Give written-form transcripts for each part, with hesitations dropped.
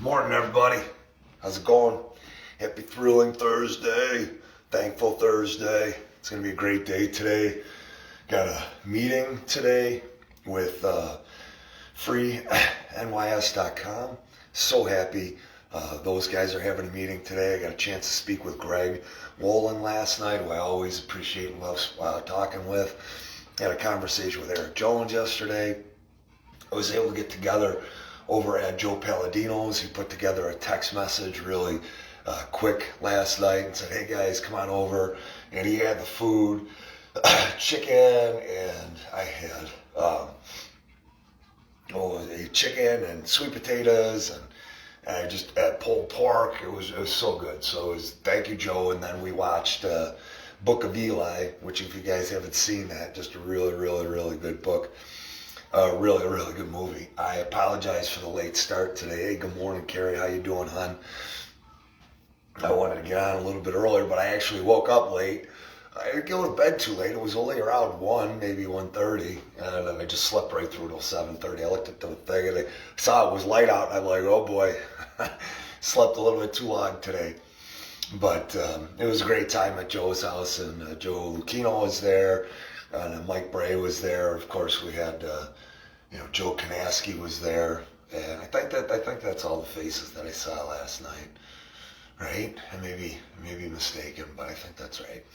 Morning, everybody. How's it going? Happy thrilling Thursday. Thankful Thursday. It's going to be a great day today. Got a meeting today with FreeNYS.com. So happy. Those guys are having a meeting today. I got a chance to speak with Greg Wolin last night, who I always appreciate and love talking with. Had a conversation with Eric Jones yesterday. I was able to get together over at Joe Palladino's. He put together a text message really quick last night and said, hey guys, come on over. And he had the food, chicken, and I had chicken and sweet potatoes, and I just had pulled pork. It was so good. So it was thank you, Joe. And then we watched Book of Eli, which if you guys haven't seen that, just a really good book. Really good movie. I apologize for the late start today. Hey, good morning, Carrie. How you doing, hon? I wanted to get on a little bit earlier, but I actually woke up late. I didn't go to bed too late. It was only around 1, maybe 1:30, and then I just slept right through till 7:30. I looked at the thing, and I saw it was light out, and I'm like, oh boy, slept a little bit too long today. But it was a great time at Joe's house, and Joe Lucchino was there, and Mike Bray was there. Of course, we had Joe Kanaski was there, and I think that's all the faces that I saw last night, right? I may be mistaken, but I think that's right.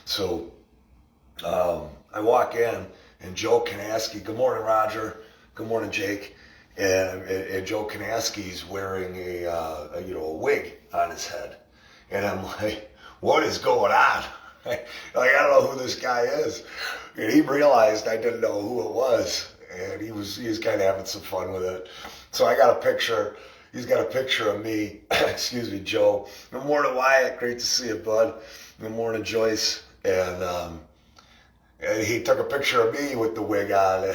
So I walk in, and Joe Kanaski, good morning, Roger. Good morning, Jake. And Joe Kanaski's wearing a wig on his head, and I'm like, what is going on? Like, I don't know who this guy is. And he realized I didn't know who it was. And he was kind of having some fun with it. So I got a picture. He's got a picture of me. Excuse me, Joe. Good morning, Wyatt. Great to see you, bud. Good morning, Joyce. And he took a picture of me with the wig on.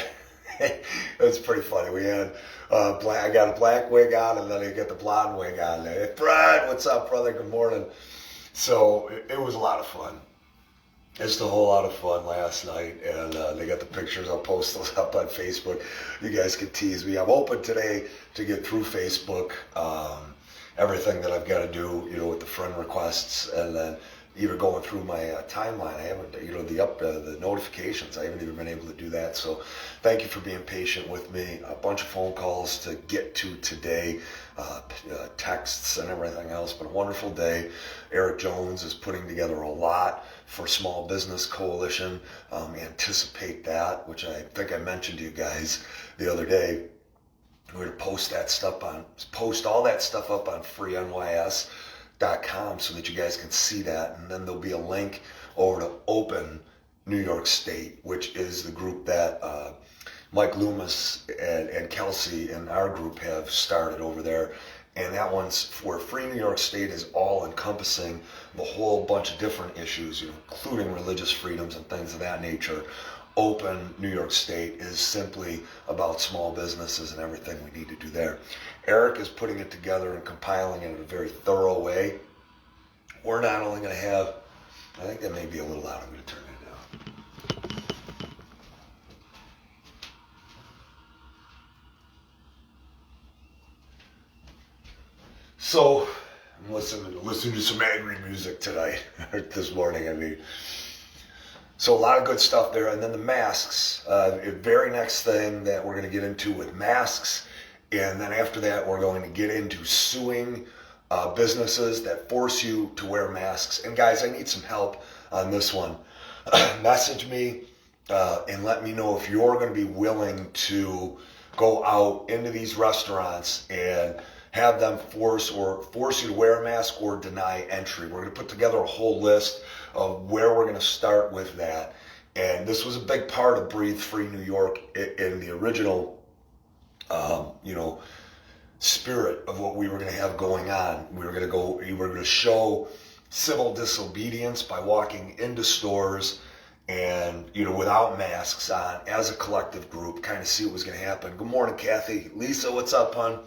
It was pretty funny. We had I got a black wig on, and then I got the blonde wig on there. Hey, Brad, what's up, brother? Good morning. So it was a lot of fun. Just a whole lot of fun last night, and they got the pictures. I'll post those up on Facebook. You guys can tease me. I'm open today to get through Facebook, everything that I've got to do, with the friend requests, and then even going through my timeline. I haven't, the notifications. I haven't even been able to do that. So thank you for being patient with me. A bunch of phone calls to get to today, texts and everything else, but a wonderful day. Eric Jones is putting together a lot for Small Business Coalition. Anticipate that, which I think I mentioned to you guys the other day. We're going to post all that stuff up on FreeNYS.com so that you guys can see that, and then there'll be a link over to Open New York State, which is the group that Mike Loomis and Kelsey and our group have started over there. And that one's where Free New York State is all encompassing the whole bunch of different issues, including religious freedoms and things of that nature. Open New York State is simply about small businesses and everything we need to do there. Eric is putting it together and compiling it in a very thorough way. We're not only going to have, I think that may be a little loud, I'm going to turn it down. So, I'm listening to some angry music tonight, this morning, So a lot of good stuff there. And then the masks, very next thing that we're going to get into with masks. And then after that, we're going to get into suing businesses that force you to wear masks. And guys, I need some help on this one. Message me and let me know if you're going to be willing to go out into these restaurants and have them force you to wear a mask or deny entry. We're going to put together a whole list of where we're going to start with that. And this was a big part of Breathe Free New York in the original, spirit of what we were going to have going on. We were going to show civil disobedience by walking into stores and, without masks on as a collective group, kind of see what was going to happen. Good morning, Kathy. Lisa, what's up, hon?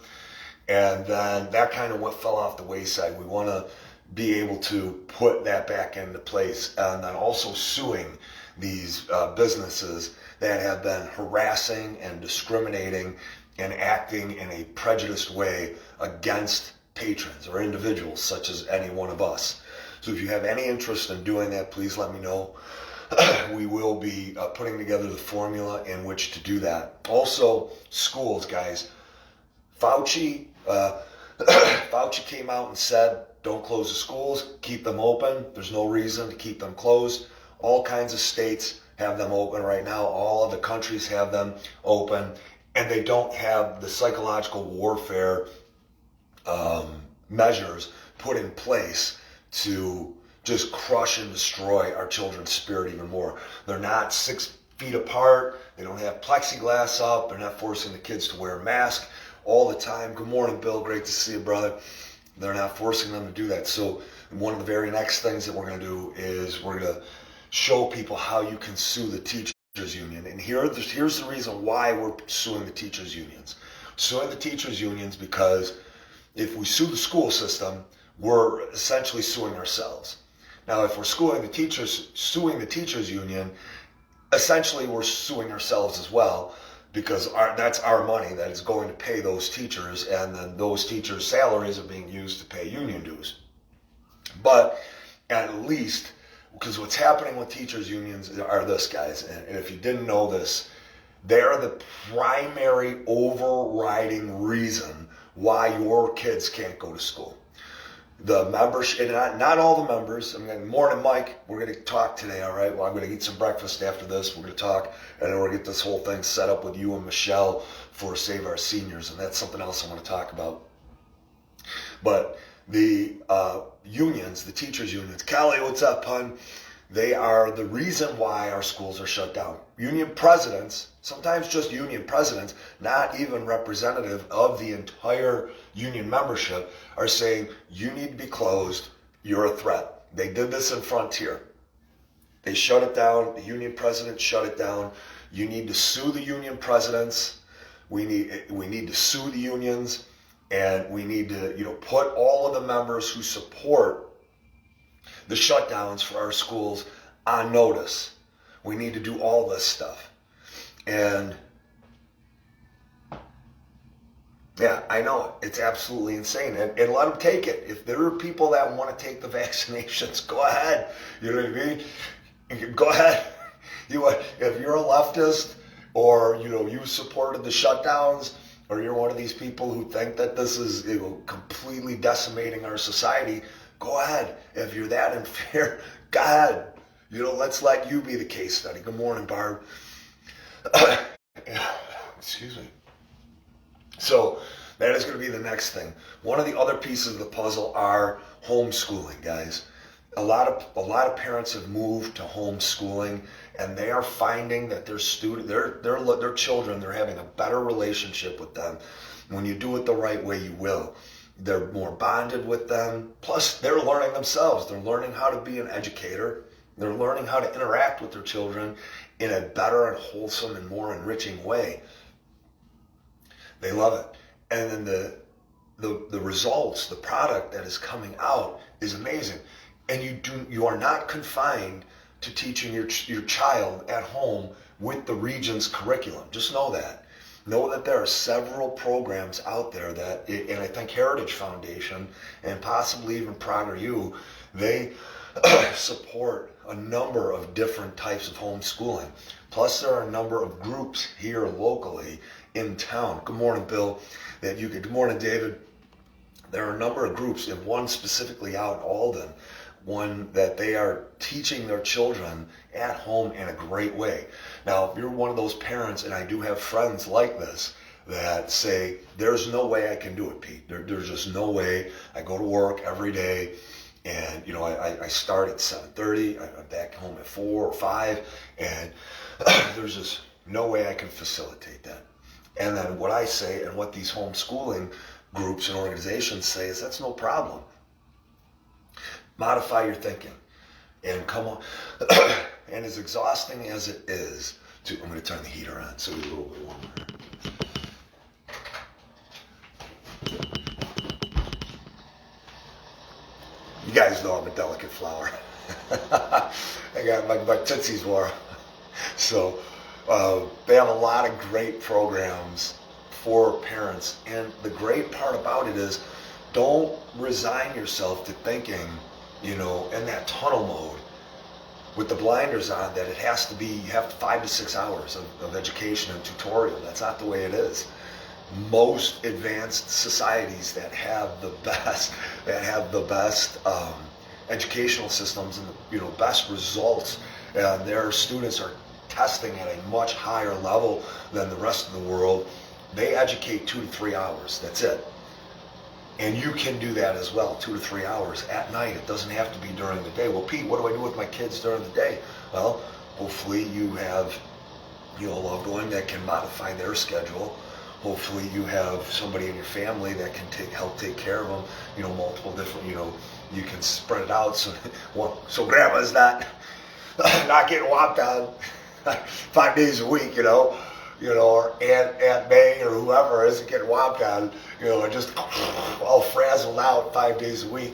And then that kind of what fell off the wayside. We want to be able to put that back into place, and then also suing these businesses that have been harassing and discriminating and acting in a prejudiced way against patrons or individuals such as any one of us. So if you have any interest in doing that, please let me know. We will be putting together the formula in which to do that. Also, schools, guys. Fauci came out and said, don't close the schools, keep them open. There's no reason to keep them closed. All kinds of states have them open right now. All of the countries have them open, and they don't have the psychological warfare measures put in place to just crush and destroy our children's spirit even more. They're not 6 feet apart. They don't have plexiglass up. They're not forcing the kids to wear a mask all the time. Good morning, Bill. Great to see you, brother. They're not forcing them to do that. So one of the very next things that we're going to do is we're going to show people how you can sue the teachers union. And here's the reason why we're suing the teachers unions. Suing the teachers unions because if we sue the school system, we're essentially suing ourselves. Now, if we're suing the teachers union, essentially we're suing ourselves as well, because that's our money that is going to pay those teachers, and then those teachers' salaries are being used to pay union dues. But at least, because what's happening with teachers unions are this, guys, and if you didn't know this, they're the primary overriding reason why your kids can't go to school. The members, and not all the members. Morning, Mike. We're going to talk today, all right? Well, I'm going to eat some breakfast after this. We're going to talk, and then we're going to get this whole thing set up with you and Michelle for Save Our Seniors, and that's something else I want to talk about. But the unions, the teachers' unions, Callie, what's up, hon? They are the reason why our schools are shut down. Union presidents, sometimes just union presidents, not even representative of the entire union membership, are saying, you need to be closed, you're a threat. They did this in Frontier. They shut it down, the union president shut it down. You need to sue the union presidents. We need to sue the unions, and we need to, put all of the members who support the shutdowns for our schools on notice. We need to do all this stuff. And yeah, I know it's absolutely insane. And let them take it. If there are people that want to take the vaccinations, go ahead. You know what I mean? Go ahead. If you're a leftist, or you supported the shutdowns, or you're one of these people who think that this is completely decimating our society, go ahead. If you're that unfair, go ahead. Let's let you be the case study. Good morning, Barb. Excuse me. So that is going to be the next thing. One of the other pieces of the puzzle are homeschooling, guys. A lot of parents have moved to homeschooling, and they are finding that their children, they're having a better relationship with them. When you do it the right way, you will. They're more bonded with them. Plus, they're learning themselves. They're learning how to be an educator. They're learning how to interact with their children in a better and wholesome and more enriching way. They love it. And then the results, the product that is coming out is amazing. And you are not confined to teaching your child at home with the Regents curriculum. Just know that. Know that there are several programs out there that, and I think Heritage Foundation and possibly even PragerU, they support a number of different types of homeschooling. Plus, there are a number of groups here locally in town. Good morning, Bill. Good morning, David. There are a number of groups, and one specifically out in Alden, one that they are teaching their children at home in a great way. Now, if you're one of those parents, and I do have friends like this, that say, there's no way I can do it, Pete. There's just no way. I go to work every day, and I start at 7:30. I'm back home at 4 or 5, and there's just no way I can facilitate that. And then what I say, and what these homeschooling groups and organizations say, is that's no problem. Modify your thinking, and come on. And as exhausting as it is, I'm going to turn the heater on so it's a little bit warmer. You guys know I'm a delicate flower. I got my tootsies warm. So they have a lot of great programs for parents. And the great part about it is, don't resign yourself to thinking, in that tunnel mode with the blinders on, that it has to be, you have 5 to 6 hours of education and tutorial. That's not the way it is. Most advanced societies that have the best educational systems and the best results, and their students are testing at a much higher level than the rest of the world. They educate 2 to 3 hours. That's it. And you can do that as well, 2 to 3 hours at night. It doesn't have to be during the day. Well, Pete, what do I do with my kids during the day? Well, hopefully you have a loved one that can modify their schedule. Hopefully you have somebody in your family that can help take care of them. Multiple different. You can spread it out so grandma's not getting whopped on 5 days a week. Or Aunt May or whoever isn't getting whopped on, just all frazzled out 5 days a week.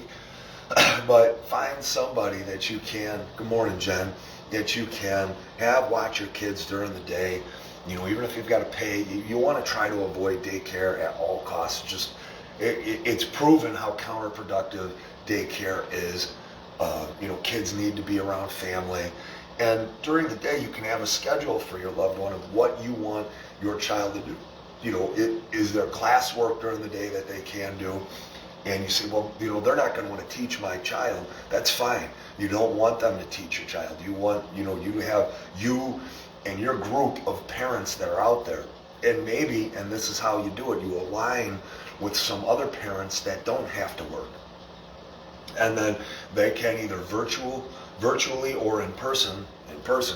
But find somebody that you can, good morning, Jen, that you can have watch your kids during the day. Even if you've got to pay, you want to try to avoid daycare at all costs. It's proven how counterproductive daycare is. Kids need to be around family. And during the day, you can have a schedule for your loved one of what you want your child to do. Is there classwork during the day that they can do? And you say, well, they're not going to want to teach my child. That's fine. You don't want them to teach your child. You want, you have you and your group of parents that are out there. And maybe, and this is how you do it, you align with some other parents that don't have to work. And then they can either virtually or in person,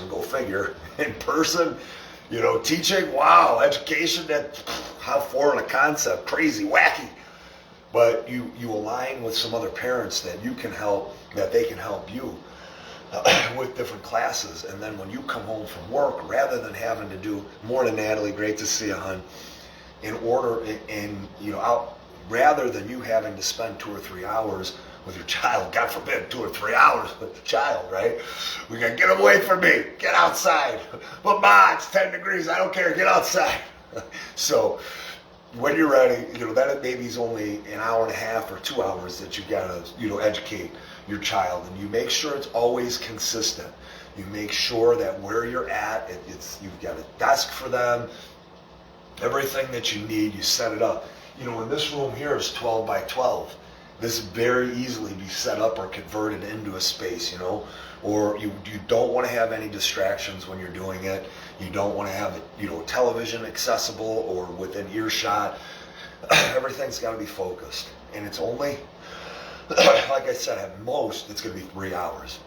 go figure, in person, teaching, wow, education, that how foreign a concept, crazy, wacky. But you align with some other parents that you can help, that they can help you with different classes. And then when you come home from work, rather than having to do, morning Natalie, great to see you, hon, rather than you having to spend 2 or 3 hours with your child, God forbid, 2 or 3 hours with the child, right? We gotta get away from me, get outside. But Ma, it's 10 degrees, I don't care, get outside. So when you're ready, that maybe only an hour and a half or 2 hours that you gotta, educate your child. And you make sure it's always consistent. You make sure that where you're at, you've got a desk for them, everything that you need, you set it up. In this room here is 12 by 12. This very easily be set up or converted into a space, or you don't want to have any distractions when you're doing it. You don't want to have it, television accessible or within earshot. Everything's got to be focused. And it's only, like I said, at most, it's going to be 3 hours.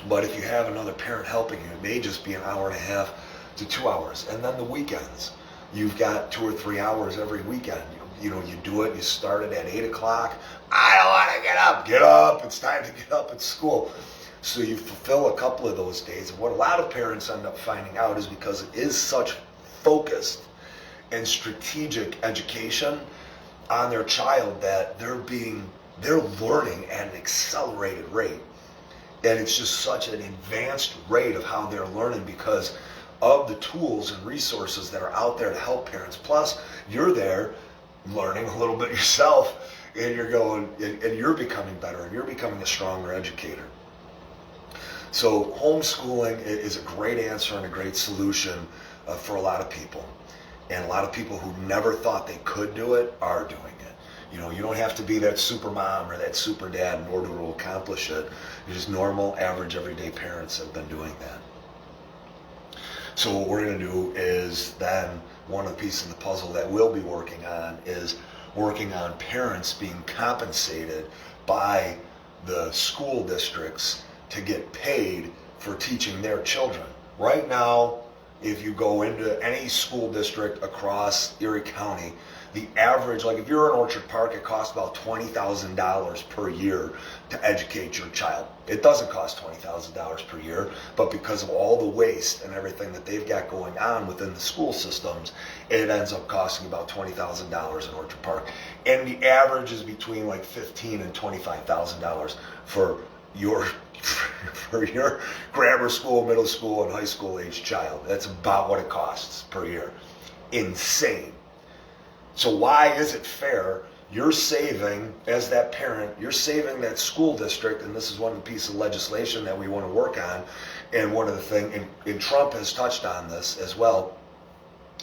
But if you have another parent helping you, it may just be an hour and a half to 2 hours. And then the weekends, you've got 2 or 3 hours every weekend. You do it, you start it at 8 o'clock. I don't want to get up. Get up, it's time to get up at school. So you fulfill a couple of those days. And what a lot of parents end up finding out is because it is such focused and strategic education on their child that they're learning at an accelerated rate. And it's just such an advanced rate of how they're learning because of the tools and resources that are out there to help parents. Plus, you're there learning a little bit yourself, and you're becoming better, and you're becoming a stronger educator. So homeschooling is a great answer and a great solution for a lot of people. And a lot of people who never thought they could do it are doing it. You don't have to be that super mom or that super dad in order to accomplish it. You're just normal, average, everyday parents have been doing that. So what we're going to do is then one of the pieces of the puzzle that we'll be working on is working on parents being compensated by the school districts to get paid for teaching their children. Right now, if you go into any school district across Erie County, the average, like if you're in Orchard Park, it costs about $20,000 per year to educate your child. It doesn't cost $20,000 per year, but because of all the waste and everything that they've got going on within the school systems, it ends up costing about $20,000 in Orchard Park. And the average is between like $15,000 and $25,000 for your grammar school, middle school, and high school age child. That's about what it costs per year. Insane. So why is it fair? You're saving, as that parent, you're saving that school district, and this is one piece of legislation that we want to work on, and one of the things, and Trump has touched on this as well,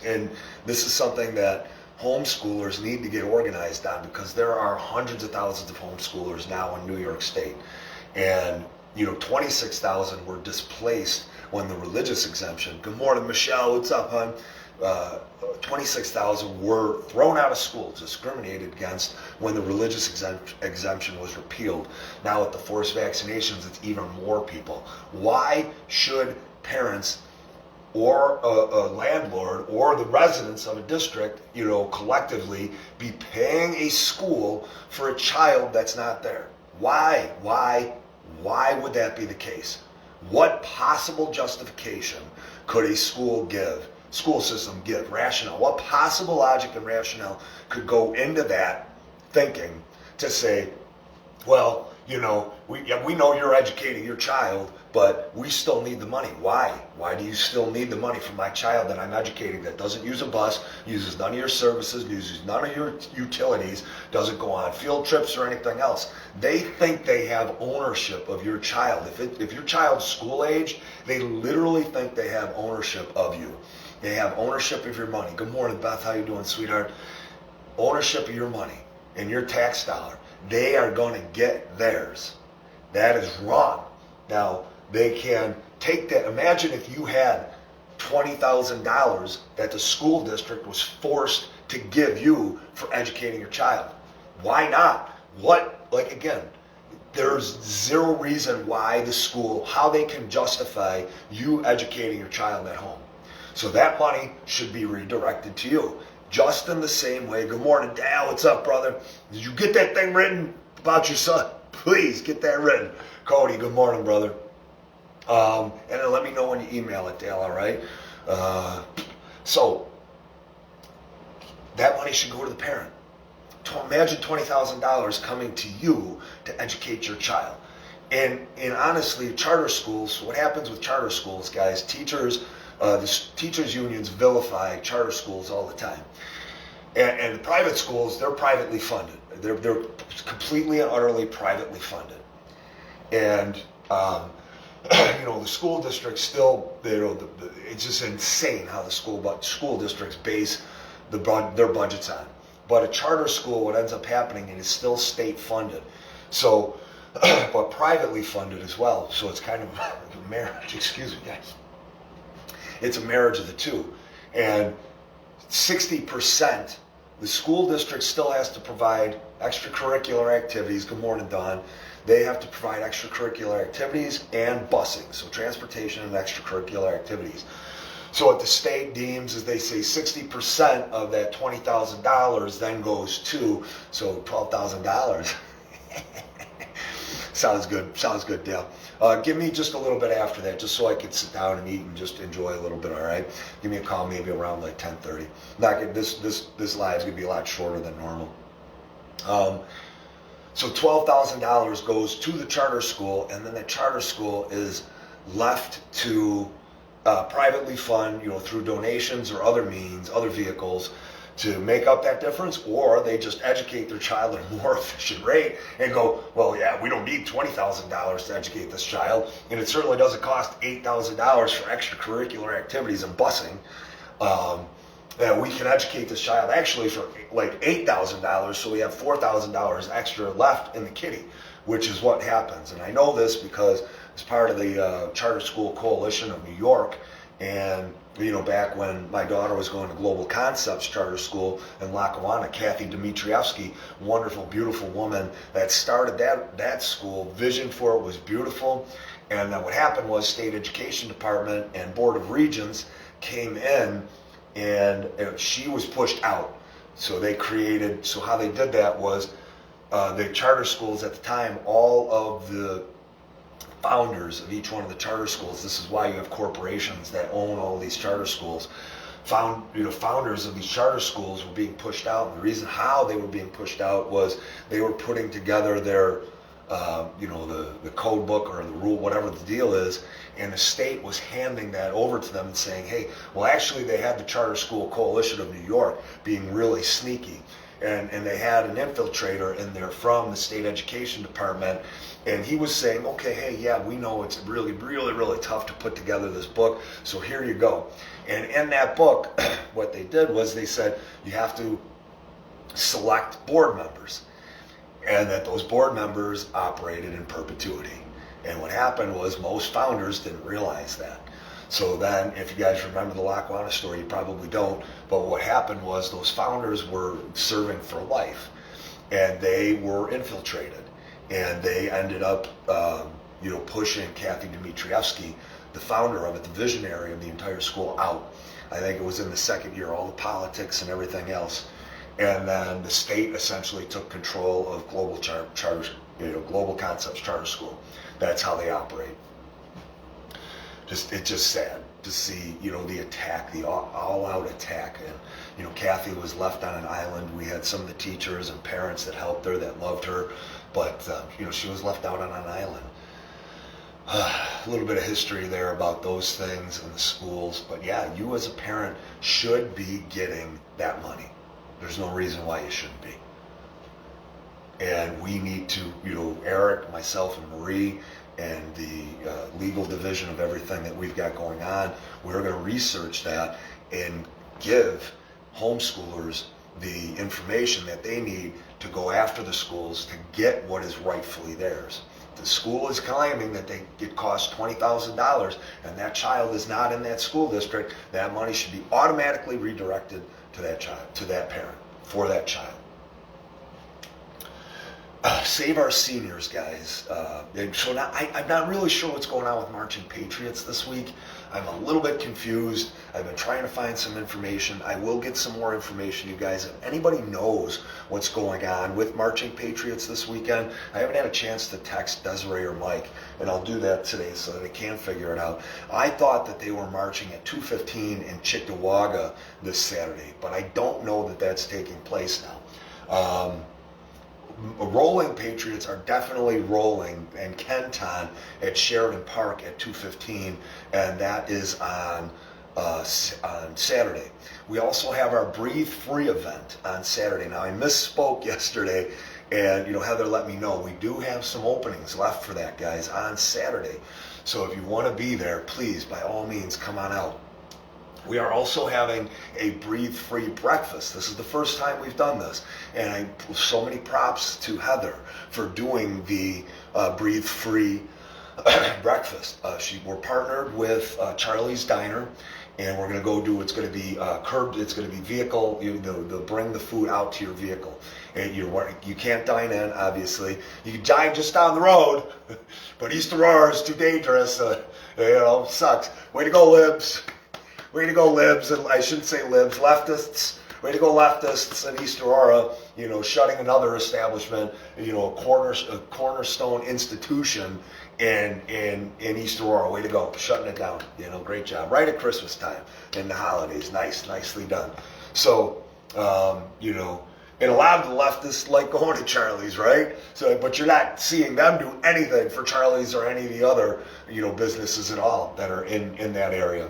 and this is something that homeschoolers need to get organized on, because there are hundreds of thousands of homeschoolers now in New York State, and 26,000 were displaced when the religious exemption. Good morning, Michelle. What's up, hon? 26,000 were thrown out of school, discriminated against when the religious exemption was repealed. Now with the forced vaccinations, it's even more people. Why should parents or a landlord or the residents of a district, collectively be paying a school for a child that's not there? Why would that be the case? What possible justification could a school system give? Rationale. What possible logic and rationale could go into that thinking to say, well, we know you're educating your child, but we still need the money. Why? Why do you still need the money for my child that I'm educating, that doesn't use a bus, uses none of your services, uses none of your utilities, doesn't go on field trips or anything else? They think they have ownership of your child. If your child's school age, they literally think they have ownership of you. They have ownership of your money. Good morning, Beth. How you doing, sweetheart? Ownership of your money and your tax dollar. They are going to get theirs. That is wrong. Now, they can take that. Imagine if you had $20,000 that the school district was forced to give you for educating your child. Why not? Again, there's zero reason why the school, how they can justify you educating your child at home. So that money should be redirected to you. Just in the same way. Good morning, Dale. What's up, brother? Did you get that thing written about your son? Please get that written. Cody, good morning, brother. And then let me know when you email it, Dale, all right? So that money should go to the parent. Imagine $20,000 coming to you to educate your child. And honestly, charter schools, what happens with charter schools, guys, the teachers unions vilify charter schools all the time. And private schools, they're privately funded. They're completely and utterly privately funded. And, the school districts still, it's just insane how the school districts base their budgets on. But a charter school, what ends up happening, it is still state funded. So, but privately funded as well. So it's kind of a marriage, excuse me, guys. It's a marriage of the two. And 60%, the school district still has to provide extracurricular activities. Good morning, Dawn. They have to provide extracurricular activities and busing, so transportation and extracurricular activities. So what the state deems is, they say 60% of that $20,000 then goes to, so $12,000. Sounds good, Dale. Give me just a little bit after that, just so I can sit down and eat and just enjoy a little bit, all right? Give me a call maybe around like 10:30. This live is going to be a lot shorter than normal. So $12,000 goes to the charter school, and then the charter school is left to privately fund, through donations or other means, other vehicles, to make up that difference, or they just educate their child at a more efficient rate and go, well, yeah, we don't need $20,000 to educate this child, and it certainly doesn't cost $8,000 for extracurricular activities and busing. We can educate this child actually for like $8,000, so we have $4,000 extra left in the kitty, which is what happens. And I know this because it's part of the Charter School Coalition of New York, and back when my daughter was going to Global Concepts Charter School in Lackawanna, Kathy Dimitrievsky, wonderful, beautiful woman that started that school. Vision for it was beautiful. And then what happened was State Education Department and Board of Regents came in, and she was pushed out. So how they did that was the charter schools at the time, all of the founders of each one of the charter schools, this is why you have corporations that own all of these charter schools, founders of these charter schools were being pushed out. And the reason how they were being pushed out was they were putting together their the code book or the rule, whatever the deal is, and the state was handing that over to them and saying, hey, well, actually they had the Charter School Coalition of New York being really sneaky. And they had an infiltrator in there from the state education department, and he was saying, okay, hey, yeah, we know it's really, really, really tough to put together this book, so here you go. And in that book, what they did was they said you have to select board members, and that those board members operated in perpetuity. And what happened was most founders didn't realize that. So then, if you guys remember the Lackawanna story, you probably don't, but what happened was those founders were serving for life, and they were infiltrated, and they ended up pushing Kathy Dmitrievsky, the founder of it, the visionary of the entire school, out. I think it was in the second year, all the politics and everything else. And then the state essentially took control of Global Global Concepts Charter School. That's how they operate. It's just sad to see, the attack, the all-out attack. And, Kathy was left on an island. We had some of the teachers and parents that helped her, that loved her, but, she was left out on an island. A little bit of history there about those things in the schools. But yeah, you as a parent should be getting that money. There's no reason why you shouldn't be. And we need to, Eric, myself, and Marie, and the legal division of everything that we've got going on, we're going to research that and give homeschoolers the information that they need to go after the schools to get what is rightfully theirs. The school is claiming that it costs $20,000 and that child is not in that school district. That money should be automatically redirected to that child, to that parent, for that child. Save our seniors, guys. And so now I'm not really sure what's going on with Marching Patriots this week. I'm a little bit confused. I've been trying to find some information. I will get some more information, you guys. If anybody knows what's going on with Marching Patriots this weekend, I haven't had a chance to text Desiree or Mike, and I'll do that today so that they can figure it out. I thought that they were marching at 2:15 in Cheektowaga this Saturday, but I don't know that that's taking place now. Rolling Patriots are definitely rolling in Kenton at Sheridan Park at 2:15, and that is on Saturday. We also have our Breathe Free event on Saturday. Now, I misspoke yesterday, and Heather let me know we do have some openings left for that, guys, on Saturday. So if you want to be there, please, by all means, come on out. We are also having a Breathe Free breakfast. This is the first time we've done this. And so many props to Heather for doing the Breathe Free breakfast. We're partnered with Charlie's Diner, and we're going to go do, it's going to be curbed, it's going to be vehicle, they'll bring the food out to your vehicle. And you can't dine in, obviously. You can dine just down the road, but East Aurora is too dangerous. Sucks. Way to go, Libs. Way to go, Libs, and I shouldn't say Libs, leftists. Way to go, leftists in East Aurora, shutting another establishment, a cornerstone institution in East Aurora. Way to go, shutting it down. Great job. Right at Christmas time and the holidays. Nicely done. So, and a lot of the leftists like going to Charlie's, right? So, but you're not seeing them do anything for Charlie's or any of the other, businesses at all that are in that area.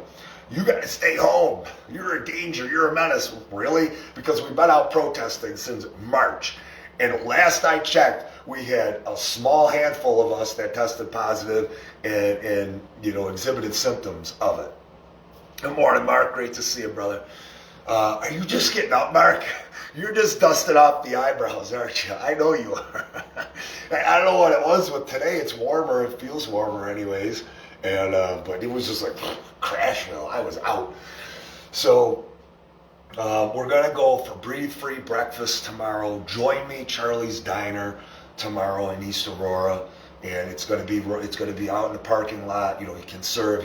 You got to stay home. You're a danger. You're a menace. Really? Because we've been out protesting since March. And last I checked, we had a small handful of us that tested positive and exhibited symptoms of it. Good morning, Mark. Great to see you, brother. Are you just getting up, Mark? You're just dusting off the eyebrows, aren't you? I know you are. I don't know what it was with today. It's warmer. It feels warmer anyways. And but it was just like Crashville. I was out. So we're gonna go for Breathe Free breakfast tomorrow. Join me, Charlie's Diner, tomorrow in East Aurora, and it's gonna be out in the parking lot. He can serve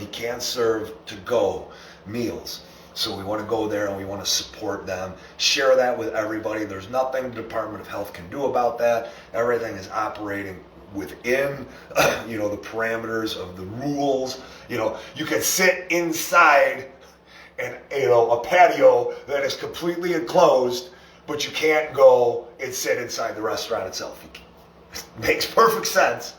to go meals. So we want to go there and we want to support them. Share that with everybody. There's nothing the Department of Health can do about that. Everything is operating within the parameters of the rules. You can sit inside and a patio that is completely enclosed, but you can't go and sit inside the restaurant itself. Makes perfect sense.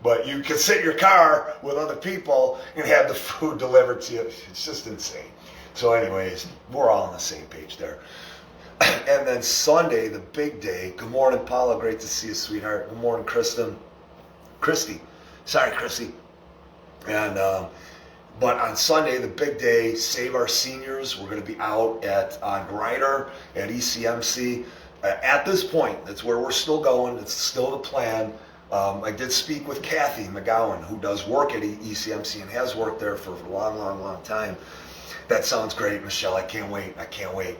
But you can sit in your car with other people and have the food delivered to you. It's just insane. So anyways, we're all on the same page there. And then Sunday, the big day. Good morning, Paula. Great to see you, sweetheart. Good morning, Christy. Sorry, Christy. And but on Sunday, the big day, Save Our Seniors. We're going to be out on Griner at ECMC. At this point, that's where we're still going. It's still the plan. I did speak with Kathy McGowan, who does work at ECMC and has worked there for a long time. That sounds great, Michelle. I can't wait.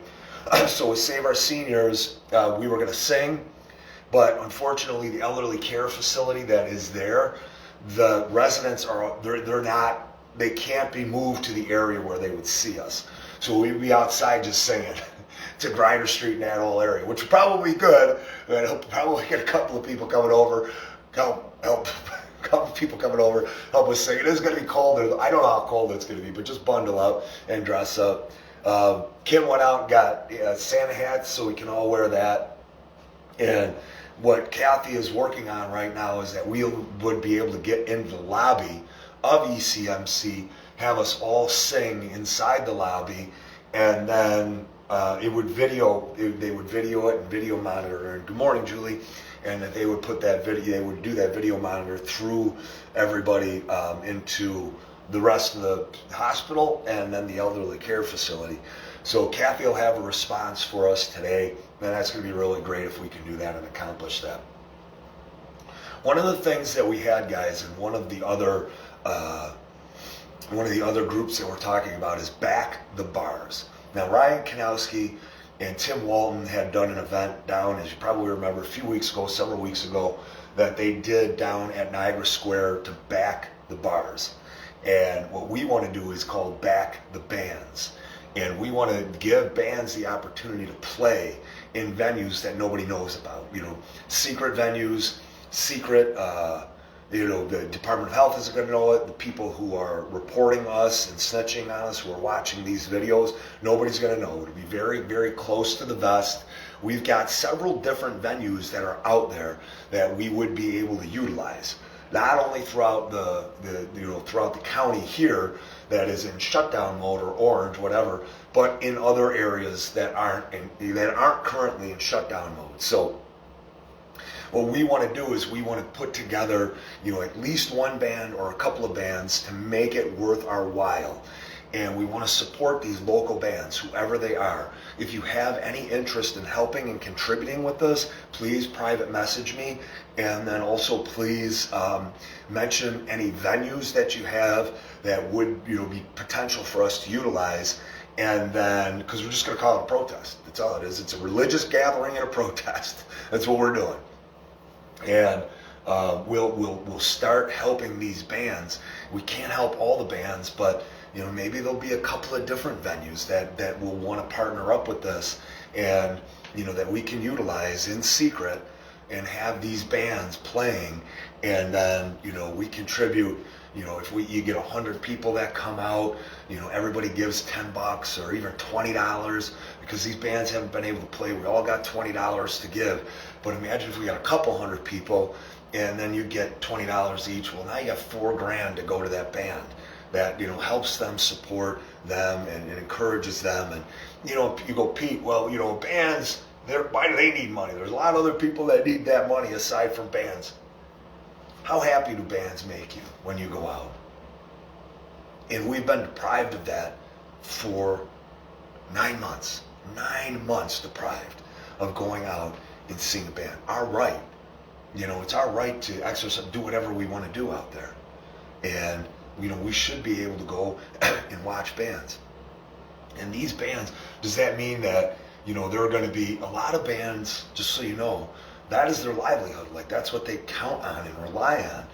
So with Save Our Seniors, we were going to sing, but unfortunately, the elderly care facility that is there, the residents they can't be moved to the area where they would see us. So we'd be outside just singing to Griner Street in that whole area, which would probably be good. And he'll probably get a couple of people coming over, help us sing. It is going to be cold. I don't know how cold it's going to be, but just bundle up and dress up. Kim went out and got Santa hats, so we can all wear that. And what Kathy is working on right now is that we would be able to get into the lobby of ECMC, have us all sing inside the lobby, and then they would video it and video monitor. And good morning, Julie. And that they would put that video, they would do that video monitor through everybody into the rest of the hospital and then the elderly care facility. So Kathy will have a response for us today, and that's going to be really great if we can do that and accomplish that. One of the things that we had, guys, and one of the other groups that we're talking about is Back the Bars. Now, Ryan Kanowski and Tim Walton had done an event down, as you probably remember, several weeks ago, that they did down at Niagara Square to back the bars. And what we want to do is called Back the Bands. And we want to give bands the opportunity to play in venues that nobody knows about. Secret venues, the Department of Health isn't going to know it. The people who are reporting us and snitching on us, who are watching these videos, nobody's going to know. It'll be very, very close to the vest. We've got several different venues that are out there that we would be able to utilize. Not only throughout throughout the county here that is in shutdown mode or orange, whatever, but in other areas that aren't currently in shutdown mode. So what we want to do is we want to put together, at least one band or a couple of bands to make it worth our while. And we want to support these local bands, whoever they are. If you have any interest in helping and contributing with this, please private message me. And then also please mention any venues that you have that would be potential for us to utilize. And then, because we're just going to call it a protest. That's all it is. It's a religious gathering and a protest. That's what we're doing. And we'll start helping these bands. We can't help all the bands, but maybe there'll be a couple of different venues that will want to partner up with this, and that we can utilize in secret and have these bands playing, and then we contribute. If you get 100 people that come out, everybody gives $10 or even $20 because these bands haven't been able to play. We all got $20 to give, but imagine if we got a couple hundred people, and then you get $20 each. Well, now you got $4,000 to go to that band. That helps them support them and encourages them. And you go, Pete. Well, bands. Why do they need money? There's a lot of other people that need that money aside from bands. How happy do bands make you when you go out? And we've been deprived of that for 9 months. 9 months deprived of going out and seeing a band. Our right. It's our right to exercise, do whatever we want to do out there. And we should be able to go and watch bands. And these bands, does that mean that, there are going to be a lot of bands, just so you know, that is their livelihood. Like, that's what they count on and rely on,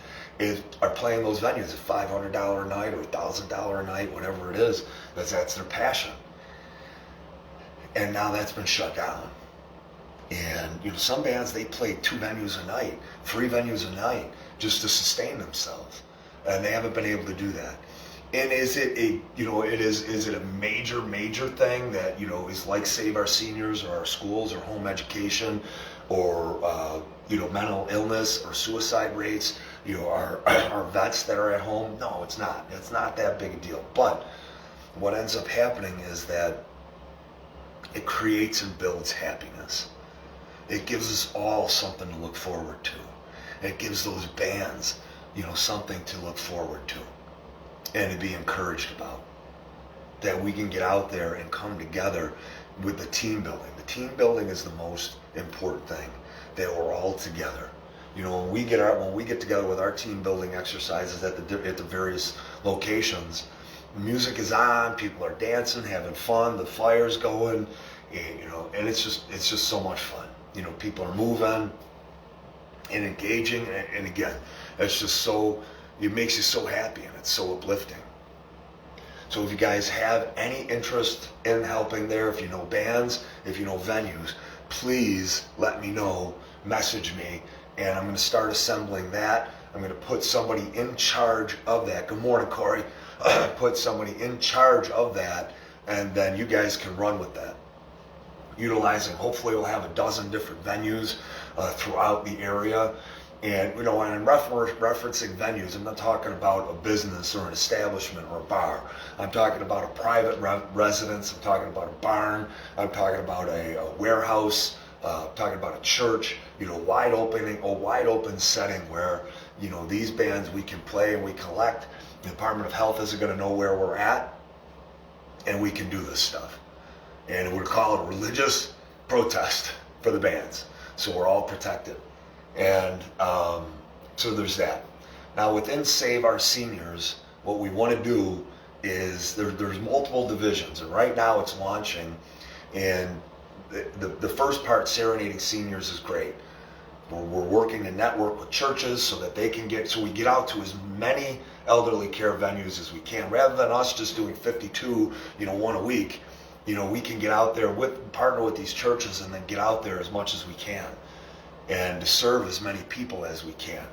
are playing those venues at $500 a night or $1,000 a night, whatever it is. That's their passion. And now that's been shut down. And, some bands, they play 2 venues a night, 3 venues a night, just to sustain themselves. And they haven't been able to do that. And is it a major thing that, is like Save Our Seniors or our schools or home education, or mental illness or suicide rates, our vets that are at home. No, it's not. It's not that big a deal. But what ends up happening is that it creates and builds happiness. It gives us all something to look forward to. It gives those bands, something to look forward to and to be encouraged about. That we can get out there and come together with the team building. The team building is the most important thing, that we're all together. When we get together with our team building exercises at the various locations, music is on, people are dancing, having fun, the fire's going, and it's just so much fun. People are moving and engaging, and again, it's just it makes you so happy, and it's so uplifting. So if you guys have any interest in helping there, if you know bands, if you know venues, please let me know, message me, and I'm going to start assembling that. I'm going to put somebody in charge of that. Good morning, Corey. Put somebody in charge of that, and then you guys can run with that. Utilizing, hopefully we'll have a dozen different venues throughout the area. And, when I'm referencing venues, I'm not talking about a business or an establishment or a bar. I'm talking about a private residence. I'm talking about a barn. I'm talking about a warehouse. I'm talking about a church, wide open setting where, these bands we can play and we collect. The Department of Health isn't going to know where we're at, and we can do this stuff. And we'll call it a religious protest for the bands. So we're all protected. And so there's that. Now within Save Our Seniors, what we want to do is there's multiple divisions, and right now it's launching. And the first part, Serenading Seniors, is great. We're working to network with churches so that we get out to as many elderly care venues as we can. Rather than us just doing 52, one a week, we can get out there partner with these churches and then get out there as much as we can, and to serve as many people as we can.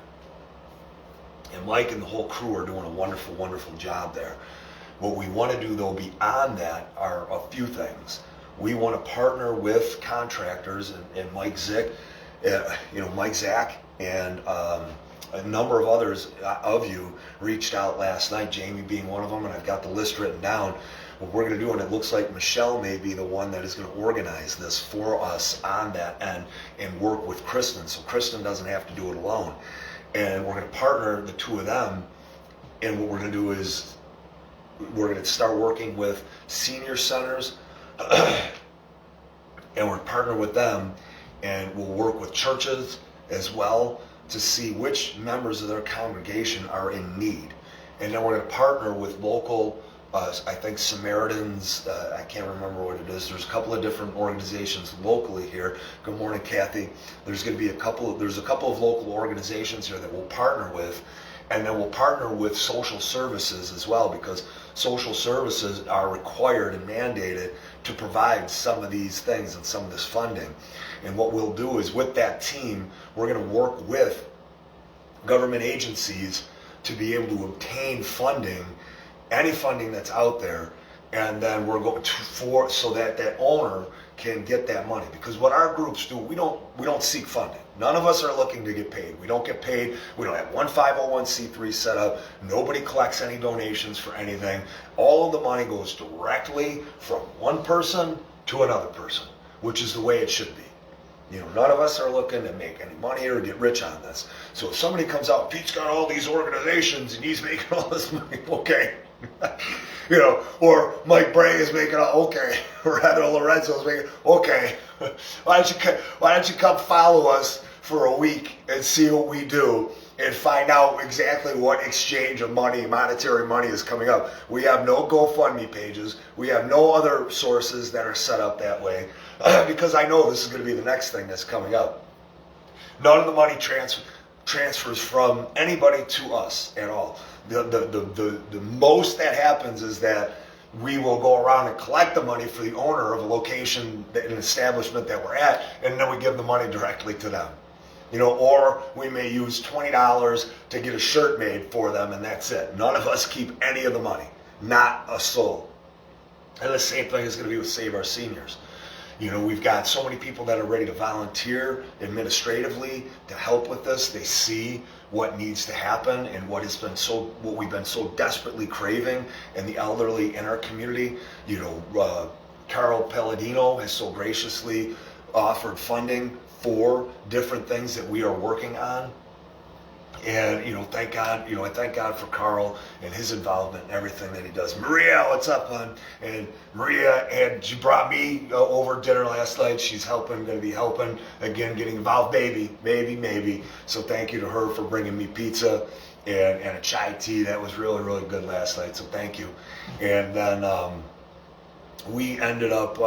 And Mike and the whole crew are doing a wonderful, wonderful job there. What we want to do, though, beyond that are a few things. We want to partner with contractors, and Mike Zick, Mike Zach, and a number of others of you reached out last night, Jamie being one of them, and I've got the list written down. What we're going to do, and it looks like Michelle may be the one that is going to organize this for us on that end and work with Kristen, so Kristen doesn't have to do it alone. And we're going to partner the two of them, and what we're going to do is we're going to start working with senior centers, and we're partner with them, and we'll work with churches as well to see which members of their congregation are in need. And then we're going to partner with local I think Samaritans, I can't remember what it is. There's a couple of different organizations locally here. Good morning, Kathy. There's a couple of local organizations here that we'll partner with, and then we'll partner with social services as well, because social services are required and mandated to provide some of these things and some of this funding. And what we'll do is, with that team, we're going to work with government agencies to be able to obtain funding, any funding that's out there, and then we're going to so that owner can get that money. Because what our groups do, we don't seek funding. None of us are looking to get paid. We don't get paid. We don't have one 501c3 set up. Nobody collects any donations for anything. All of the money goes directly from one person to another person, which is the way it should be. None of us are looking to make any money or get rich on this. So if somebody comes out, Pete's got all these organizations and he's making all this money, okay. Or Mike Bray is making okay, or Heather Lorenzo's making okay. Why don't you come follow us for a week and see what we do and find out exactly what exchange of money, monetary money, is coming up. We have no GoFundMe pages. We have no other sources that are set up that way, because I know this is going to be the next thing that's coming up. None of the money transfers from anybody to us at all. The most that happens is that we will go around and collect the money for the owner of a location, an establishment that we're at, and then we give the money directly to them. Or we may use $20 to get a shirt made for them, and that's it. None of us keep any of the money, not a soul. And the same thing is going to be with Save Our Seniors. You know, we've got so many people that are ready to volunteer administratively to help with this. They see what needs to happen and what we've been so desperately craving in the elderly in our community. You know, Carl Palladino has so graciously offered funding for different things that we are working on. And, you know, thank God, you know, I thank God for Carl and his involvement in everything that he does. Maria, what's up, hon? And Maria, and she brought me over dinner last night. She's going to be helping, again, getting involved, maybe. So thank you to her for bringing me pizza and a chai tea. That was really, really good last night, so thank you. And then we ended up,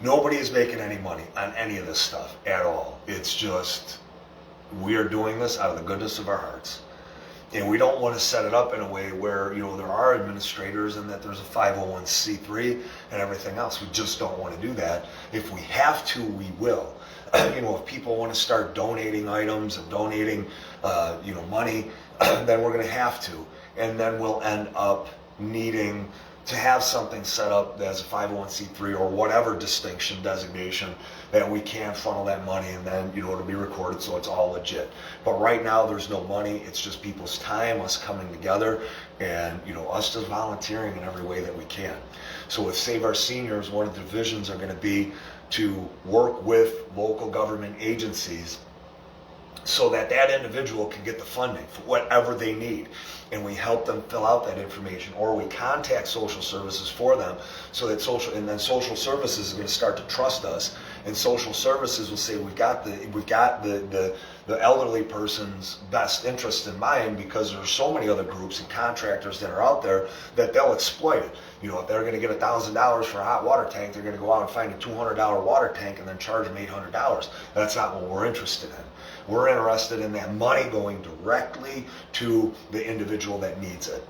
nobody is making any money on any of this stuff at all. It's just, we are doing this out of the goodness of our hearts. And we don't want to set it up in a way where, you know, there are administrators and that there's a 501c3 and everything else. We just don't want to do that. If we have to, we will. You know, if people want to start donating items and donating, you know, money, then we're going to have to. And then we'll end up needing to have something set up as a 501c3 or whatever distinction designation that we can funnel that money, and then, you know, it'll be recorded so it's all legit. But right now there's no money. It's just people's time, us coming together, and, you know, us just volunteering in every way that we can. So with Save Our Seniors, one of the divisions are going to be to work with local government agencies so that that individual can get the funding for whatever they need. And we help them fill out that information, or we contact social services for them, so that social services is going to start to trust us, and social services will say we've got the elderly person's best interest in mind, because there's so many other groups and contractors that are out there that they'll exploit it. You know, if they're going to get $1,000 for a hot water tank, they're going to go out and find a $200 water tank and then charge them $800. That's not what we're interested in. We're interested in that money going directly to the individual that needs it.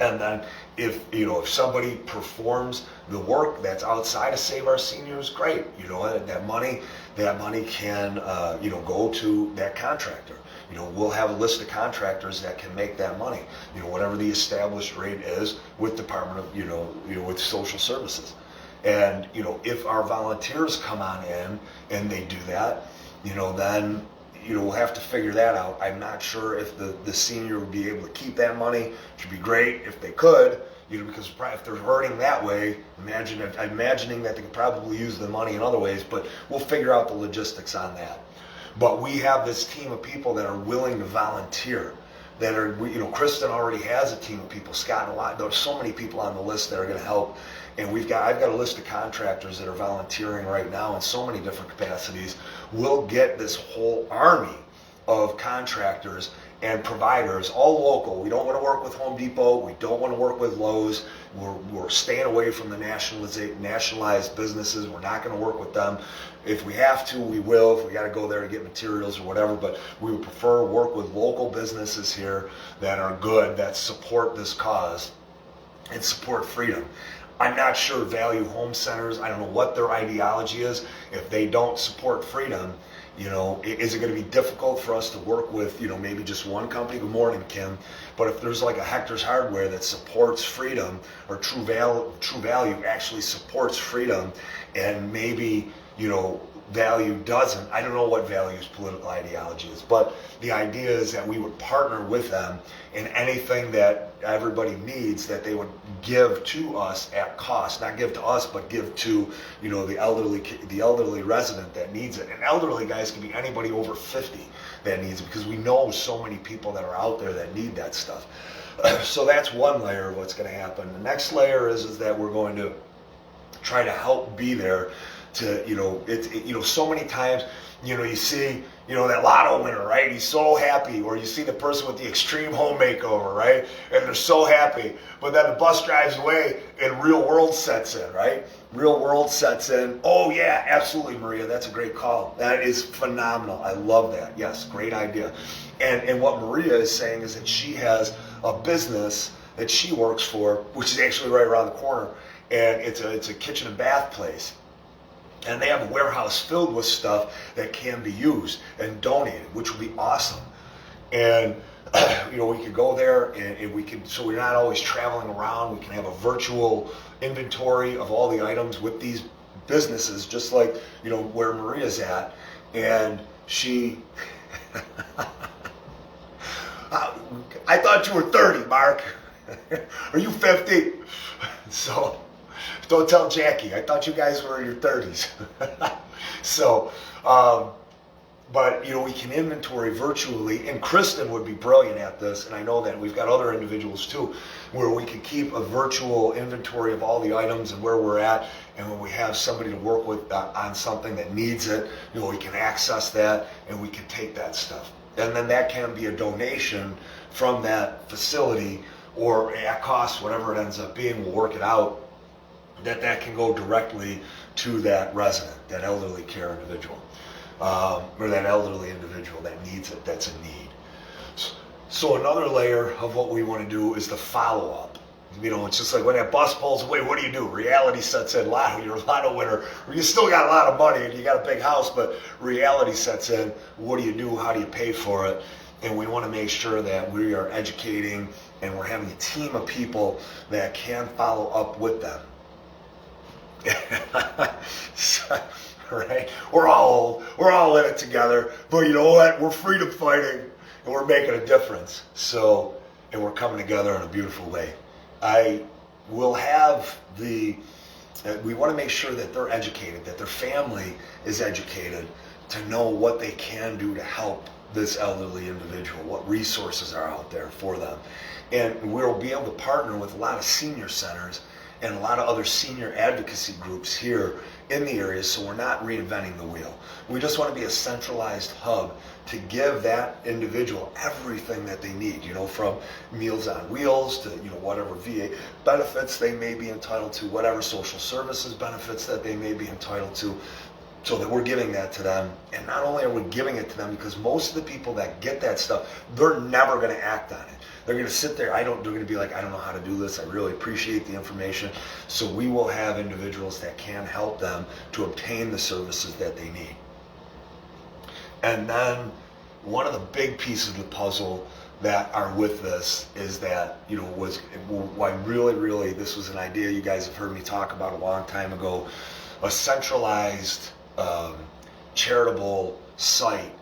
And then if somebody performs the work that's outside of Save Our Seniors, great. You know, that money can go to that contractor. You know, we'll have a list of contractors that can make that money. You know, whatever the established rate is with Department of with Social Services. And, you know, if our volunteers come on in and they do that, you know, then, you know, we'll have to figure that out. I'm not sure if the senior would be able to keep that money. It would be great if they could, you know, because if they're hurting that way, I'm imagining that they could probably use the money in other ways, but we'll figure out the logistics on that. But we have this team of people that are willing to volunteer. That are, you know, Kristen already has a team of people. Scott and a lot. There's so many people on the list that are going to help, and I've got a list of contractors that are volunteering right now in so many different capacities. We'll get this whole army of contractors and providers, all local. We don't want to work with Home Depot. We don't want to work with Lowe's. We're staying away from the nationalized businesses. We're not going to work with them. If we have to, we will. If we got to go there to get materials or whatever, but we would prefer work with local businesses here that are good, that support this cause and support freedom. I'm not sure Value Home Centers, I don't know what their ideology is. If they don't support freedom, you know, is it going to be difficult for us to work with, you know, maybe just one company? Good morning, Kim. But if there's like a Hector's Hardware that supports freedom, or True Value actually supports freedom, and maybe, you know, Value doesn't, I don't know what Value's political ideology is, but the idea is that we would partner with them in anything that everybody needs, that they would give to us at cost, not give to us, but give to, you know, the elderly resident that needs it. And elderly, guys, can be anybody over 50 that needs it, because we know so many people that are out there that need that stuff. So that's one layer of what's going to happen. The next layer is that we're going to try to help be there to, you know, so many times, you know, you see, you know, that lotto winner, right? He's so happy. Or you see the person with the extreme home makeover, right? And they're so happy. But then the bus drives away and real world sets in, right? Real world sets in. Oh, yeah, absolutely, Maria. That's a great call. That is phenomenal. I love that. Yes, great idea. And what Maria is saying is that she has a business that she works for, which is actually right around the corner. And it's a kitchen and bath place. And they have a warehouse filled with stuff that can be used and donated, which would be awesome. And, you know, we could go there and we could, so we're not always traveling around. We can have a virtual inventory of all the items with these businesses, just like, where Maria's at, and she, I thought you were 30, Mark. Are you 50? So, don't tell Jackie. I thought you guys were in your 30s. So, but, we can inventory virtually, and Kristen would be brilliant at this, and I know that we've got other individuals too, where we can keep a virtual inventory of all the items and where we're at, and when we have somebody to work with on something that needs it, we can access that, and we can take that stuff. And then that can be a donation from that facility, or at cost, whatever it ends up being, we'll work it out, that can go directly to that resident, that elderly care individual. Or that elderly individual that needs it, that's in need. So another layer of what we want to do is the follow-up. It's just like when that bus pulls away, what do? Reality sets in. You're a lotto winner. You still got a lot of money and you got a big house, but reality sets in. What do you do? How do you pay for it? And we want to make sure that we are educating and we're having a team of people that can follow up with them. Right? We're all in it together, but you know what? We're freedom fighting, and we're making a difference. So, and we're coming together in a beautiful way. I will have we want to make sure that they're educated, that their family is educated to know what they can do to help this elderly individual, what resources are out there for them. And we'll be able to partner with a lot of senior centers and a lot of other senior advocacy groups here in the area, so we're not reinventing the wheel. We just want to be a centralized hub to give that individual everything that they need, from Meals on Wheels to, whatever VA benefits they may be entitled to, whatever social services benefits that they may be entitled to, so that we're giving that to them. And not only are we giving it to them, because most of the people that get that stuff, they're never going to act on it. They're going to sit there, they're going to be like, I don't know how to do this. I really appreciate the information. So we will have individuals that can help them to obtain the services that they need. And then one of the big pieces of the puzzle that are with this is that, why really, this was an idea you guys have heard me talk about a long time ago, a centralized charitable site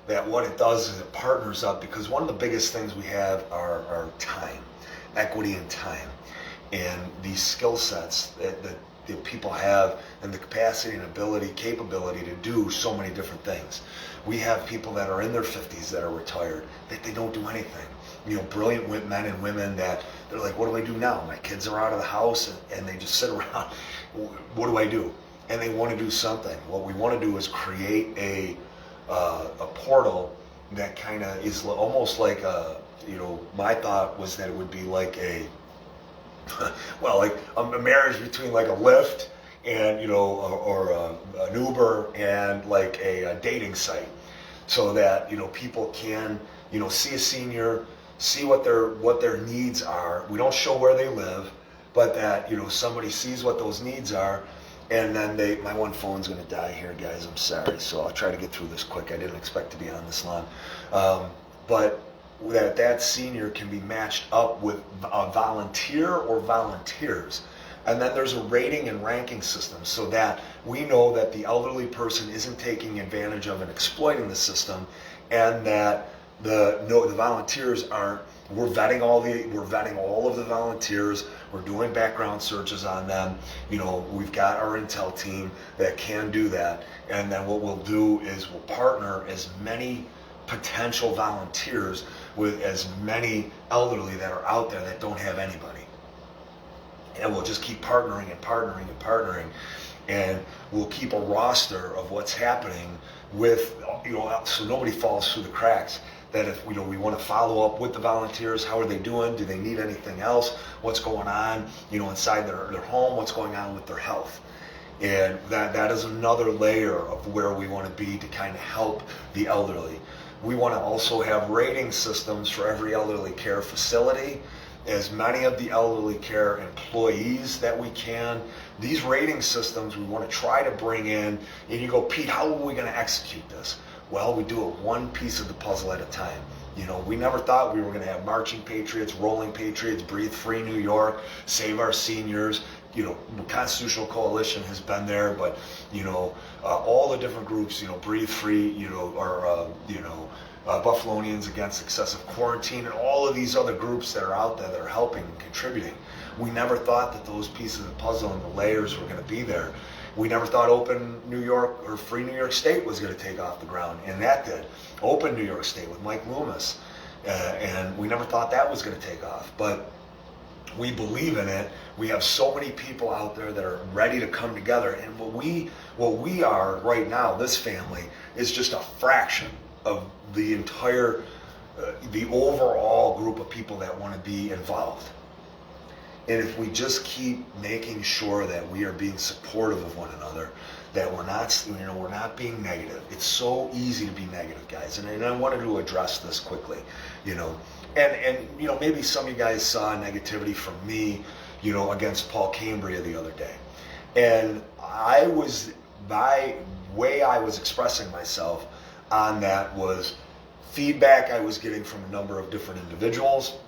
that what it does is it partners up, because one of the biggest things we have are time, equity and time, and these skill sets that people have, and the capacity and capability to do so many different things. We have people that are in their 50s that are retired, that they don't do anything. Brilliant men and women that they're like, what do I do now? My kids are out of the house and they just sit around. What do I do? And they want to do something. What we want to do is create a portal that kind of is almost like my thought was that it would be like like a marriage between like a Lyft and or an Uber and like a dating site, so that people can see a senior, see what their needs are. We don't show where they live, but that somebody sees what those needs are. And then my one phone's going to die here, guys. I'm sorry. So I'll try to get through this quick. I didn't expect to be on this long. But that senior can be matched up with a volunteer or volunteers. And then there's a rating and ranking system, so that we know that the elderly person isn't taking advantage of and exploiting the system, and that the volunteers aren't. We're vetting all of the volunteers. We're doing background searches on them. We've got our intel team that can do that. And then what we'll do is we'll partner as many potential volunteers with as many elderly that are out there that don't have anybody. And we'll just keep partnering and partnering and partnering. And we'll keep a roster of what's happening with, so nobody falls through the cracks. That if we want to follow up with the volunteers, how are they doing? Do they need anything else? What's going on, inside their home? What's going on with their health? And that is another layer of where we want to be to kind of help the elderly. We want to also have rating systems for every elderly care facility, as many of the elderly care employees that we can. These rating systems we want to try to bring in, and you go, Pete, how are we going to execute this? Well, we do it one piece of the puzzle at a time. You know, we never thought we were going to have Marching Patriots, Rolling Patriots, Breathe Free New York, Save Our Seniors. You know, Constitutional Coalition has been there, but, you know, all the different groups, you know, Breathe Free, you know, or, Buffalonians Against Excessive Quarantine, and all of these other groups that are out there that are helping and contributing. We never thought that those pieces of the puzzle and the layers were going to be there. We never thought Open New York or Free New York State was going to take off the ground, and that did. Open New York State with Mike Loomis, and we never thought that was going to take off, but we believe in it. We have so many people out there that are ready to come together, and what we are right now, this family, is just a fraction of the entire, the overall group of people that want to be involved. And if we just keep making sure that we are being supportive of one another, that we're not being negative. It's so easy to be negative, guys. And I wanted to address this quickly, you know. And you know, maybe some of you guys saw negativity from me, you know, against Paul Cambria the other day. And my way I was expressing myself on that was feedback I was getting from a number of different individuals,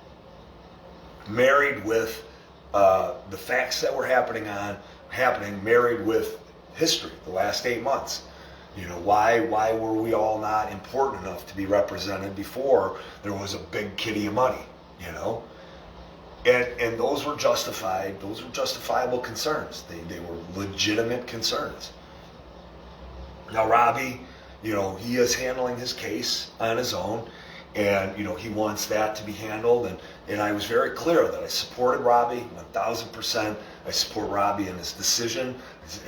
married with the facts that were happening, married with history, the last 8 months. You know, why were we all not important enough to be represented before there was a big kitty of money, you know? And those were justified, those were justifiable concerns. They were legitimate concerns. Now Robbie, you know, he is handling his case on his own, and, you know, he wants that to be handled, and I was very clear that I supported Robbie 1,000%. I support Robbie in his decision,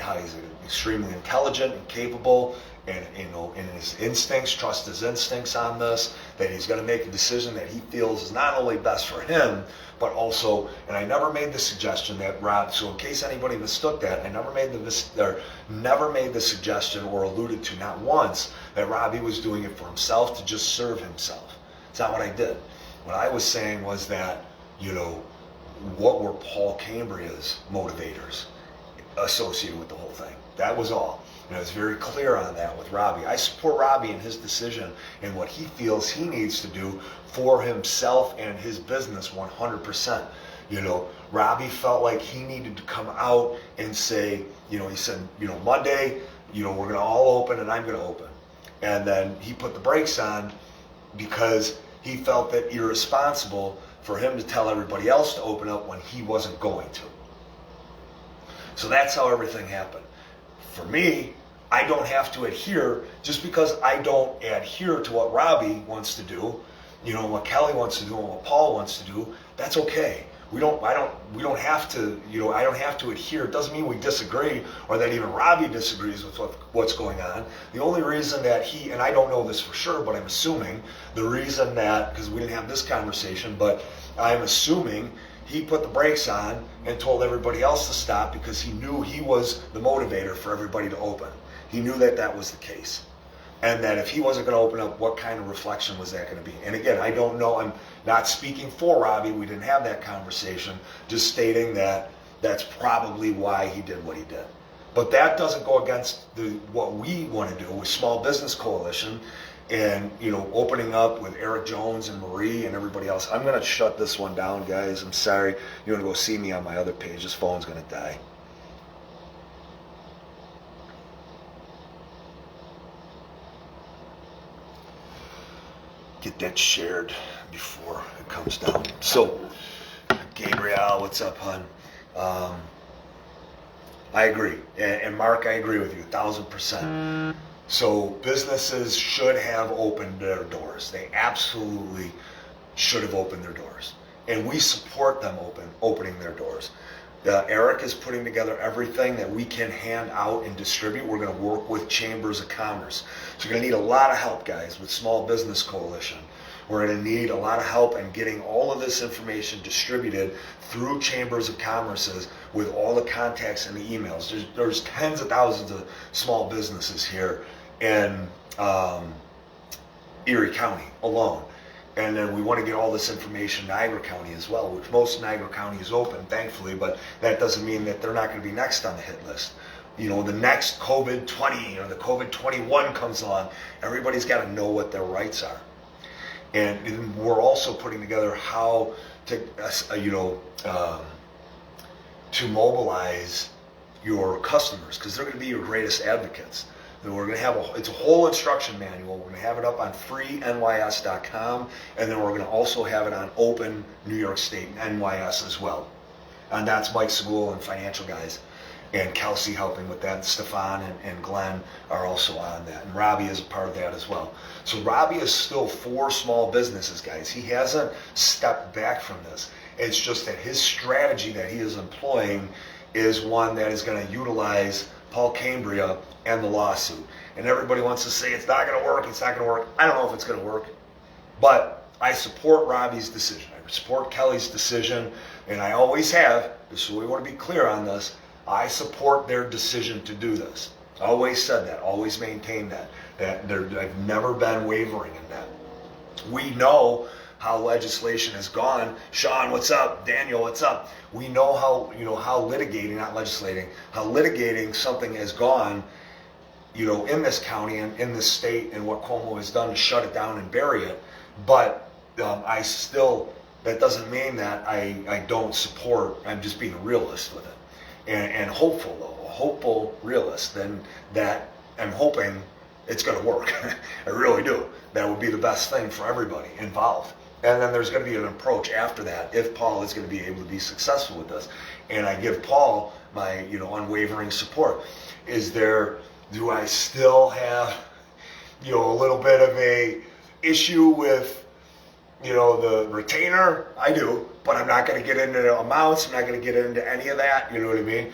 how he's extremely intelligent and capable, and, you know, in his instincts, trust his instincts on this, that he's going to make a decision that he feels is not only best for him, but also, and I never made the suggestion that Rob, so in case anybody mistook that, I never made the suggestion or alluded to, not once, that Robbie was doing it for himself to just serve himself. It's not what I did. What I was saying was that, you know, what were Paul Cambria's motivators associated with the whole thing? That was all. And I was very clear on that with Robbie. I support Robbie in his decision and what he feels he needs to do for himself and his business 100%. You know, Robbie felt like he needed to come out and say, you know, he said, you know, Monday, you know, we're going to all open and I'm going to open. And then he put the brakes on because he felt that irresponsible for him to tell everybody else to open up when he wasn't going to. So that's how everything happened. For me, I don't have to adhere just because I don't adhere to what Robbie wants to do, you know, what Kelly wants to do and what Paul wants to do. That's okay. We don't have to, you know, I don't have to adhere. It doesn't mean we disagree or that even Robbie disagrees with what's going on. The only reason that he, and I don't know this for sure, but I'm assuming the reason that, because we didn't have this conversation, but I'm assuming he put the brakes on and told everybody else to stop because he knew he was the motivator for everybody to open. He knew that that was the case. And that if he wasn't going to open up, what kind of reflection was that going to be? And again, I don't know. I'm not speaking for Robbie. We didn't have that conversation. Just stating that that's probably why he did what he did. But that doesn't go against what we want to do with Small Business Coalition and, you know, opening up with Eric Jones and Marie and everybody else. I'm going to shut this one down, guys. I'm sorry. You want to go see me on my other page. This phone's going to die. Get that shared before it comes down. So, Gabrielle, what's up, hon? I agree. And Mark, I agree with you 1,000%. So businesses should have opened their doors. They absolutely should have opened their doors. And we support them opening their doors. Eric is putting together everything that we can hand out and distribute. We're going to work with Chambers of Commerce. So you're going to need a lot of help, guys, with Small Business Coalition. We're going to need a lot of help in getting all of this information distributed through Chambers of Commerce's with all the contacts and the emails. There's tens of thousands of small businesses here in Erie County alone. And then we want to get all this information in Niagara County as well, which most Niagara County is open, thankfully, but that doesn't mean that they're not going to be next on the hit list. You know, the next COVID-20 or the COVID-21 comes along, everybody's got to know what their rights are. And we're also putting together how to, to mobilize your customers, because they're going to be your greatest advocates. And we're going to have it's a whole instruction manual. We're going to have it up on freenys.com, and then we're going to also have it on Open New York State and NYS as well. And that's Mike Segul and Financial Guys, and Kelsey helping with that. And Stefan and Glenn are also on that, and Robbie is a part of that as well. So Robbie is still for small businesses, guys. He hasn't stepped back from this. It's just that his strategy that he is employing is one that is going to utilize Paul Cambria and the lawsuit. And everybody wants to say it's not going to work, it's not going to work. I don't know if it's going to work, but I support Robbie's decision. I support Kelly's decision, and I always have, so we want to be clear on this. I support their decision to do this. I always said that, always maintained that. I've never been wavering in that. We know how legislation has gone. Sean, what's up? Daniel, what's up? We know how litigating, not legislating, how litigating something has gone, in this county and in this state, and what Cuomo has done to shut it down and bury it. But that doesn't mean that I don't support. I'm just being a realist with it, and hopeful though, a hopeful realist. Then that I'm hoping it's going to work. I really do. That would be the best thing for everybody involved. And then there's going to be an approach after that if Paul is going to be able to be successful with this. And I give Paul my unwavering support. Do I still have a little bit of a issue with the retainer? I do, but I'm not going to get into the amounts. I'm not going to get into any of that. You know what I mean?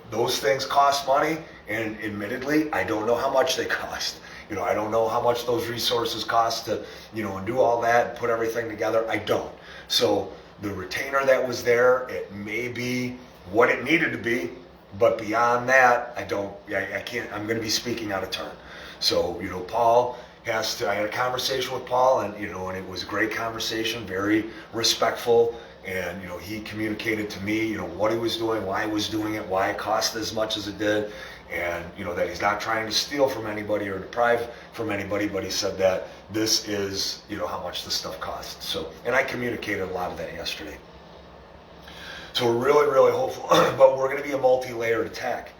Those things cost money, and admittedly, I don't know how much they cost. I don't know how much those resources cost to, and do all that and put everything together. I don't. So the retainer that was there, it may be what it needed to be, but beyond that, I can't, I'm going to be speaking out of turn. So, Paul I had a conversation with Paul, and, and it was a great conversation, very respectful. And, he communicated to me, what he was doing, why he was doing it, why it cost as much as it did. And, that he's not trying to steal from anybody or deprive from anybody, but he said that this is, how much this stuff costs. So, and I communicated a lot of that yesterday. So we're really, really hopeful, but we're going to be a multi-layered attack.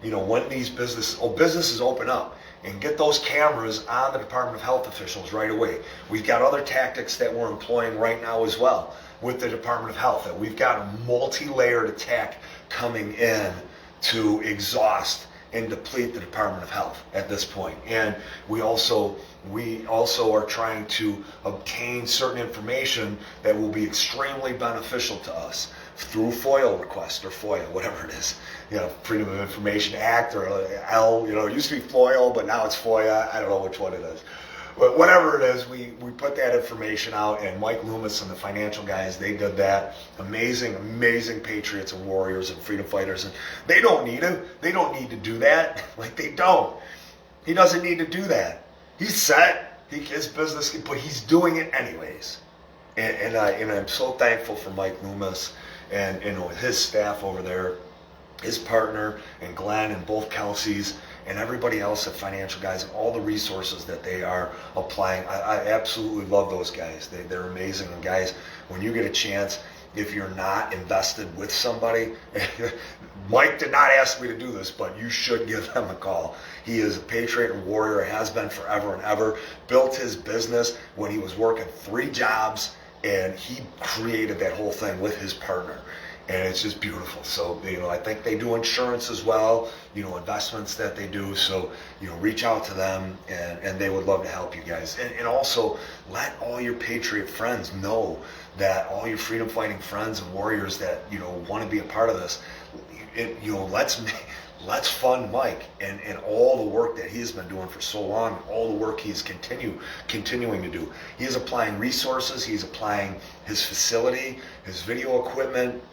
When these businesses open up, and get those cameras on the Department of Health officials right away. We've got other tactics that we're employing right now as well with the Department of Health. That we've got a multi-layered attack coming in to exhaust and deplete the Department of Health at this point. And we also are trying to obtain certain information that will be extremely beneficial to us through FOIA request or FOIA, whatever it is. Freedom of Information Act or it used to be FOIA, but now it's FOIA. I don't know which one it is. But whatever it is, we put that information out, and Mike Loomis and the Financial Guys, they did that. Amazing, amazing patriots and warriors and freedom fighters. And they don't need to do that. Like, they don't. He doesn't need to do that. He's set. His business, but he's doing it anyways. And I'm so thankful for Mike Loomis and his staff over there, his partner, and Glenn, and both Kelseys, and everybody else at Financial Guys, and all the resources that they are applying. I absolutely love those guys. They're amazing. And guys, when you get a chance, if you're not invested with somebody, Mike did not ask me to do this, but you should give him a call. He is a patriot and warrior, has been forever and ever. Built his business when he was working 3 jobs, and he created that whole thing with his partner. And it's just beautiful. So, I think they do insurance as well, investments that they do. So, reach out to them, and they would love to help you guys. And also, let all your patriot friends know that all your freedom fighting friends and warriors that, want to be a part of this, let's fund Mike and all the work that he's been doing for so long, all the work he's continuing to do. He is applying resources. He's applying his facility, his video equipment,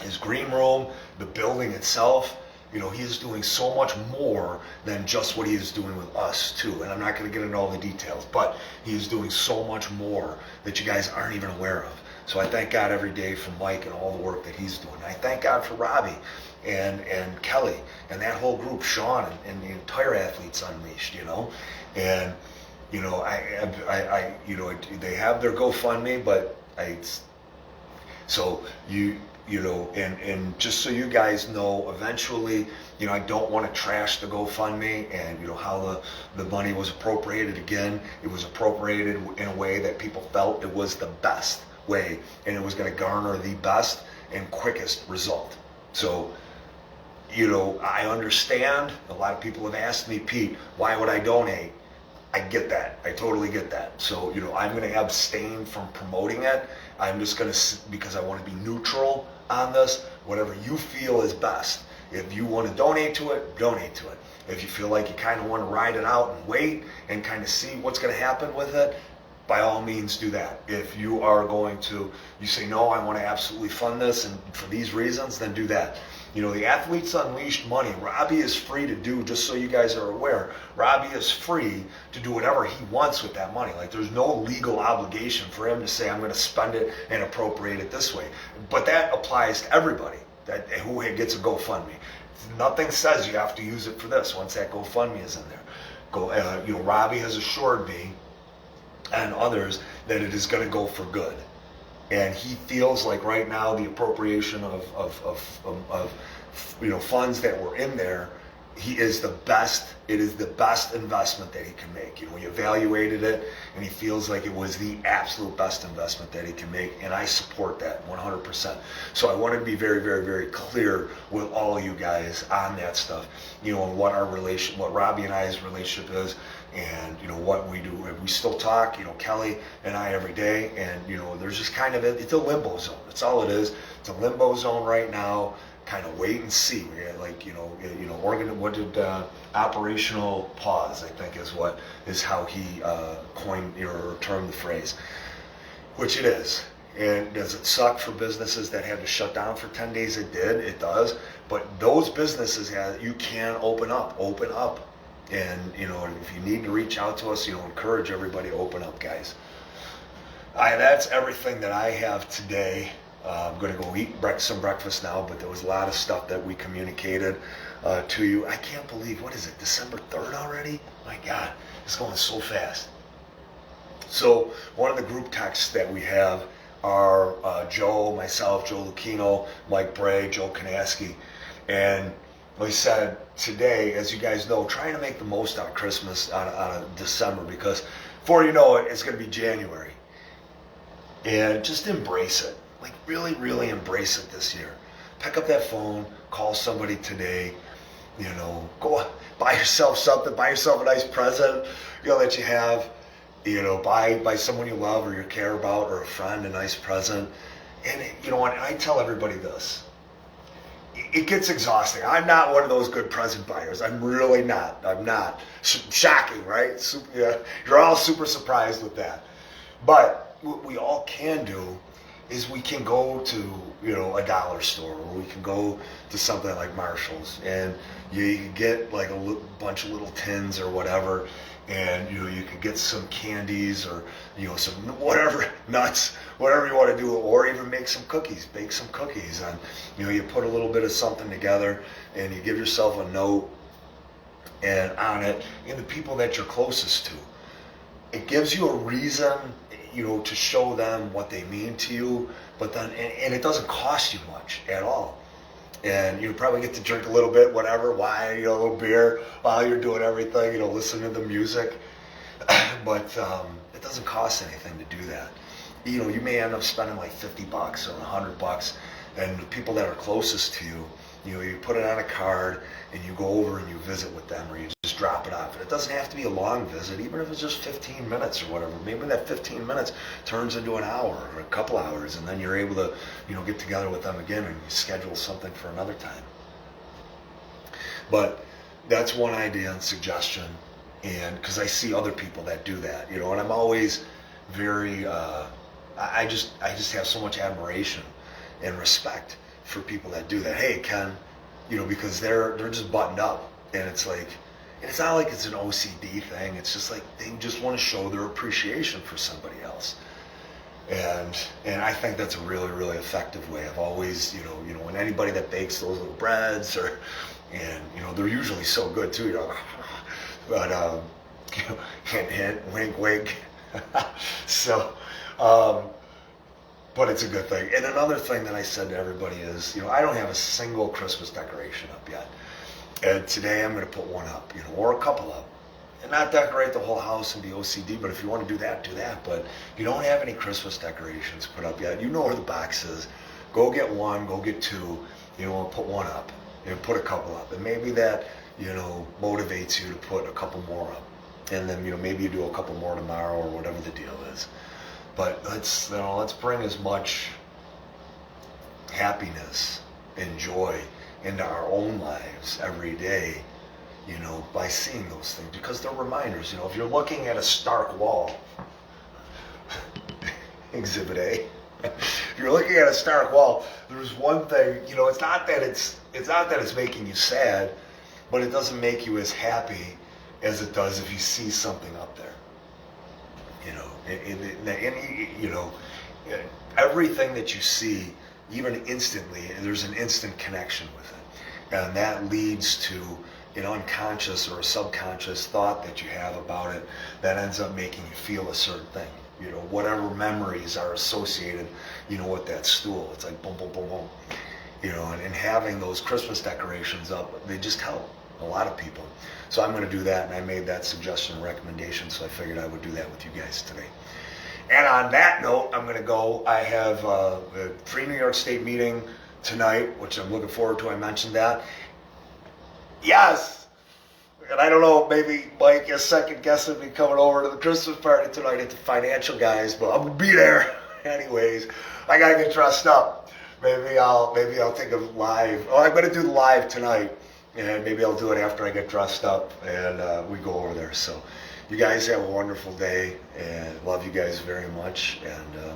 his green room, the building itself. He is doing so much more than just what he is doing with us too. And I'm not going to get into all the details, but he is doing so much more that you guys aren't even aware of. So I thank God every day for Mike and all the work that he's doing. I thank God for Robbie and Kelly and that whole group, Sean and the entire Athletes Unleashed, And You know, you know, they have their GoFundMe, but so you know, and just so you guys know, eventually, you know, I don't want to trash the GoFundMe and, you know, how the money was appropriated. Again, it was appropriated in a way that people felt it was the best way, and it was going to garner the best and quickest result. So, you know, I understand. A lot of people have asked me, Pete, why would I donate? I get that. I totally get that. So, you know, I'm going to abstain from promoting it. I'm just going to, because I want to be neutral on this. Whatever you feel is best. If you want to donate to it, donate to it. If you feel like you kind of want to ride it out and wait and kind of see what's going to happen with it, by all means do that. If you are going to, you say, no, I want to absolutely fund this and for these reasons, then do that. You know, the Athletes Unleashed money, Robbie is free to do, just so you guys are aware, Robbie is free to do whatever he wants with that money. Like, there's no legal obligation for him to say, I'm going to spend it and appropriate it this way. But that applies to everybody who gets a GoFundMe. Nothing says you have to use it for this once that GoFundMe is in there. You know, Robbie has assured me and others that it is going to go for good. And he feels like right now the appropriation of you know, funds that were in there, it is the best investment that he can make. You know, he evaluated it and he feels like it was the absolute best investment that he can make, and I support that 100%. So I wanted to be very, very, very clear with all of you guys on that stuff, you know, and what Robbie and I's relationship is, and you know what we do. We still talk, you know, Kelly and I every day, and you know, there's just kind of it's a limbo zone. That's all it is. It's a limbo zone right now. Kind of wait and see. We got, like, you know, what did operational pause, I think is how he coined or termed the phrase, which it is. And does it suck for businesses that had to shut down for 10 days? It did. It does. But those businesses, you can open up. And, you know, if you need to reach out to us, you know, encourage everybody to open up, guys. That's everything that I have today. I'm going to go eat some breakfast now, but there was a lot of stuff that we communicated to you. I can't believe, what is it, December 3rd already? My God, it's going so fast. So one of the group texts that we have are Joe, myself, Joe Lucchino, Mike Bray, Joe Kanaski. And we said today, as you guys know, trying to make the most out of Christmas, out of December, because before you know it, it's going to be January. And just embrace it. Like, really, really embrace it this year. Pick up that phone, call somebody today, you know, go buy yourself something, buy yourself a nice present, you know, that you have, you know, buy someone you love or you care about, or a friend a nice present. And, you know, I tell everybody this. It gets exhausting. I'm not one of those good present buyers. I'm really not. I'm not. Shocking, right? Yeah, you're all super surprised with that. But what we all can do is we can go to, you know, a dollar store, or we can go to something like Marshall's, and you can get like a bunch of little tins or whatever, and you know, you can get some candies, or you know, some whatever, nuts, whatever you want to do, or even make some cookies, bake some cookies, and you know, you put a little bit of something together, and you give yourself a note and on it, and the people that you're closest to. It gives you a reason, you know, to show them what they mean to you, but then, and it doesn't cost you much at all. And you probably get to drink a little bit, whatever, wine, you know, a little beer while you're doing everything, you know, listen to the music. But it doesn't cost anything to do that. You know, you may end up spending like $50 or $100, and the people that are closest to you, you know, you put it on a card and you go over and you visit with them, or you just drop it off. And it doesn't have to be a long visit, even if it's just 15 minutes or whatever. Maybe that 15 minutes turns into an hour or a couple hours, and then you're able to, you know, get together with them again and you schedule something for another time. But that's one idea and suggestion, and because I see other people that do that, you know, and I'm always very, I just have so much admiration and respect for people that do that. Hey, Ken, you know, because they're just buttoned up, and it's like, and it's not like it's an OCD thing. It's just like they just want to show their appreciation for somebody else, and I think that's a really, really effective way. I've always, you know, when anybody that bakes those little breads, and you know, they're usually so good too, you know, but Hint, hint, wink, wink. So, but it's a good thing. And another thing that I said to everybody is, I don't have a single Christmas decoration up yet. And today I'm going to put one up, or a couple up. And not decorate the whole house and be OCD, but if you want to do that, do that. But if you don't have any Christmas decorations put up yet, you know where the box is. Go get one, go get two, put one up, put a couple up. And maybe that, motivates you to put a couple more up. And then, maybe you do a couple more tomorrow or whatever the deal is. But let's bring as much happiness and joy into our own lives every day, by seeing those things, because they're reminders. If you're looking at a stark wall, Exhibit A, if you're looking at a stark wall, there's one thing, it's not that it's making you sad, but it doesn't make you as happy as it does if you see something up there. Everything that you see, even instantly, there's an instant connection with it. And that leads to an unconscious or a subconscious thought that you have about it that ends up making you feel a certain thing. Whatever memories are associated, with that stool. It's like boom, boom, boom, boom. And having those Christmas decorations up, they just help a lot of people. So I'm going to do that, and I made that suggestion and recommendation, so I figured I would do that with you guys today. And on that note, I'm going to go. I have a pre-New York State meeting tonight, which I'm looking forward to. I mentioned that. Yes! And I don't know, maybe Mike is second guessing me coming over to the Christmas party tonight at the Financial Guys, but I'm going to be there. Anyways, I got to get dressed up. Maybe I'll take a live. Oh, I'm going to do the live tonight. And maybe I'll do it after I get dressed up and we go over there. So you guys have a wonderful day, and love you guys very much. And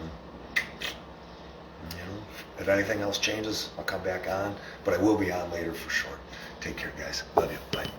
if anything else changes, I'll come back on, but I will be on later for sure. Take care, guys. Love you. Bye.